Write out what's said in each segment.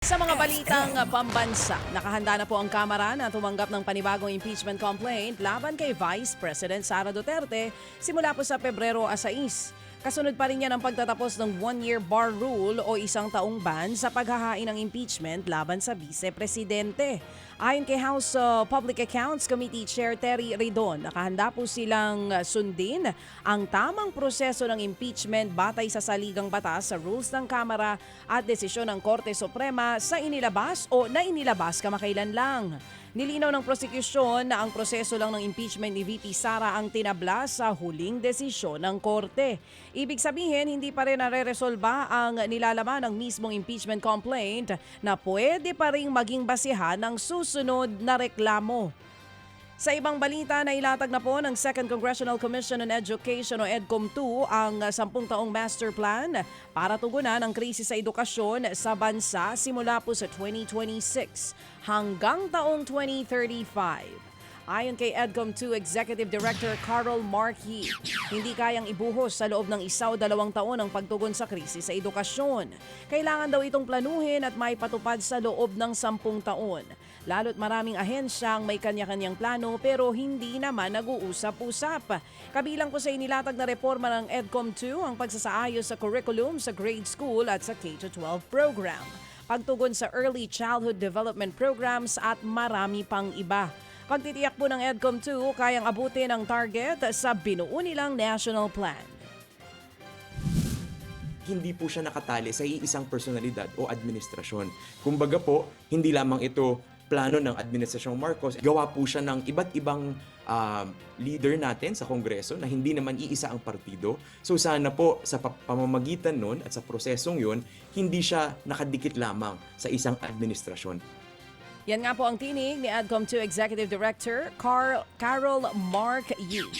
Sa mga balitang pambansa, nakahanda na po ang Kamara na tumanggap ng panibagong impeachment complaint laban kay Vice President Sara Duterte simula po sa Pebrero 6. Kasunod pa rin yan ang pagtatapos ng one-year bar rule o isang taong ban sa paghahain ng impeachment laban sa Vice-Presidente. Ayon kay House Public Accounts Committee Chair Terry Redon, nakahanda po silang sundin ang tamang proseso ng impeachment batay sa saligang batas sa rules ng Kamara at desisyon ng Korte Suprema sa inilabas o na inilabas kamakailan lang. Nilinaw ng prosekusyon na ang proseso lang ng impeachment ni VP Sara ang tinabla sa huling desisyon ng Korte. Ibig sabihin, hindi pa rin nare-resolba ang nilalaman ng mismong impeachment complaint na pwede pa rin maging basihan ng susunod na reklamo. Sa ibang balita, nailatag na po ng Second Congressional Commission on Education o EDCOM-2 ang 10 taong master plan para tugunan ang krisis sa edukasyon sa bansa simula po sa 2026 hanggang taong 2035. Ayon kay EDCOM-2 Executive Director Carol Markey, hindi kayang ibuhos sa loob ng 1 o 2 taon ang pagtugon sa krisis sa edukasyon. Kailangan daw itong planuhin at maipatupad sa loob ng 10 taon. Lalo't maraming ahensyang may kanya-kanyang plano pero hindi naman nag-uusap-usap. Kabilang po sa inilatag na reforma ng EDCOM-2 ang pagsasaayos sa curriculum sa grade school at sa K-12 program, pagtugon sa early childhood development programs at marami pang iba. Pagtitiyak po ng EDCOM-2, kayang abutin ang target sa binuo nilang national plan. Hindi po siya nakatali sa iisang personalidad o administrasyon. Kumbaga po, hindi lamang ito plano ng Administrasyong Marcos, gawa po siya ng iba't ibang leader natin sa Kongreso na hindi naman iisa ang partido. So sana po sa pamamagitan nun at sa prosesong yun, hindi siya nakadikit lamang sa isang administrasyon. Yan nga po ang tinig ni EDCOM-2 Executive Director Carol Mark Yu.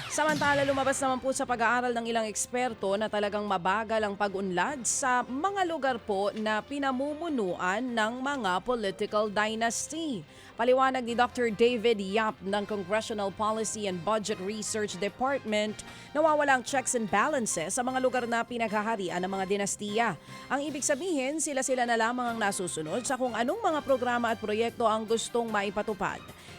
Samantala, lumabas naman po sa pag-aaral ng ilang eksperto na talagang mabagal ang pag-unlad sa mga lugar po na pinamumunuan ng mga political dynasty. Paliwanag ni Dr. David Yap ng Congressional Policy and Budget Research Department, nawawala ang checks and balances sa mga lugar na pinaghaharian ng mga dinastiya. Ang ibig sabihin, sila-sila na lamang ang nasusunod sa kung anong mga programa at proyekto ang gustong maipatupad.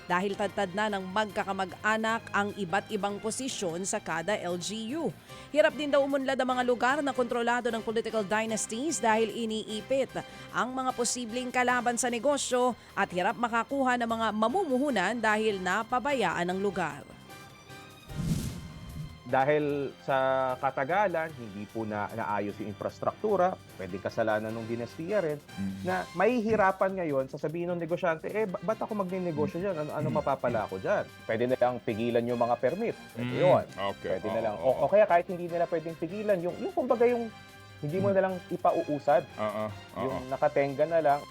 Dahil tad-tad na ng magkakamag-anak ang iba't ibang posisyon sa kada LGU. Hirap din daw umunlad ang mga lugar na kontrolado ng political dynasties dahil iniipit ang mga posibleng kalaban sa negosyo at hirap makakuha ng mga mamumuhunan dahil napabayaan ang lugar. Dahil sa katagalan, hindi po naayos yung infrastruktura, pwedeng kasalanan ng dinastiya rin, na mahihirapan ngayon, sasabihin ng negosyante, ba't ako magne-negosyo dyan? Ano mapapala ako dyan? Pwede na lang pigilan yung mga permit. Pwede yun. Okay. Pwede na lang. O kaya kahit hindi nila pwedeng pigilan, yung kumbaga yung hindi mo na lang ipauusad. Yung nakatenga na lang.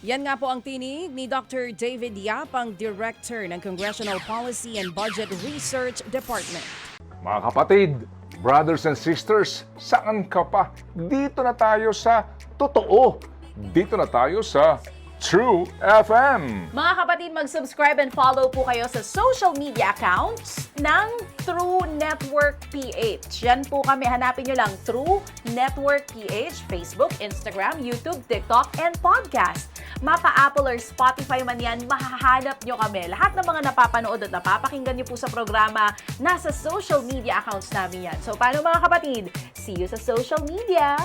Yan nga po ang tinig ni Dr. David Yap, ang Director ng Congressional Policy and Budget Research Department. Mga kapatid, brothers and sisters, saan ka pa? Dito na tayo sa Totoo. Dito na tayo sa True FM. Mga kapatid, mag-subscribe and follow po kayo sa social media accounts ng True Network PH. Yan po kami, hanapin nyo lang True Network PH, Facebook, Instagram, YouTube, TikTok, and podcast. Mapa Apple or Spotify man yan, mahahanap nyo kami. Lahat ng mga napapanood at napapakinggan nyo po sa programa, nasa social media accounts namin yan. So paano mga kapatid? See you sa social media!